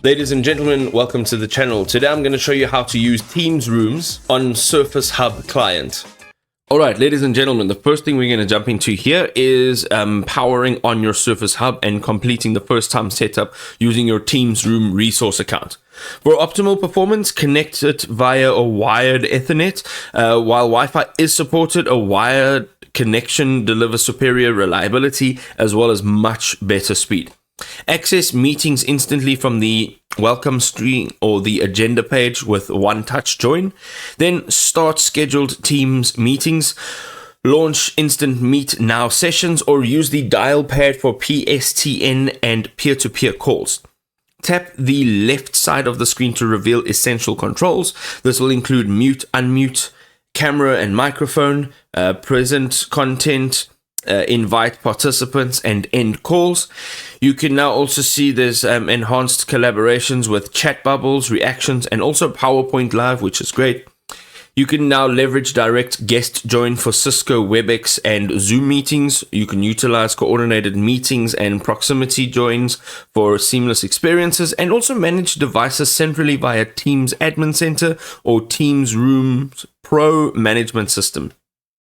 Ladies and gentlemen, welcome to the channel. Today I'm going to show you how to use Teams rooms on Surface Hub client. Alright, ladies and gentlemen, the first thing we're going to jump into here is powering on your Surface Hub and completing the first time setup using your Teams room resource account. For optimal performance, connect it via a wired Ethernet. While Wi-Fi is supported, a wired connection delivers superior reliability as well as much better speed. Access meetings instantly from the welcome screen or the agenda page with one touch join. Then start scheduled Teams meetings. Launch instant meet now sessions or use the dial pad for PSTN and peer-to-peer calls. Tap the left side of the screen to reveal essential controls. This will include mute, unmute, camera and microphone, present content, invite participants and end calls. You can now also see there's enhanced collaborations with chat bubbles, reactions, and also PowerPoint Live, which is great. You can now leverage direct guest join for Cisco, WebEx, and Zoom meetings. You can utilize coordinated meetings and proximity joins for seamless experiences, and also manage devices centrally via Teams Admin Center or Teams Rooms Pro Management System.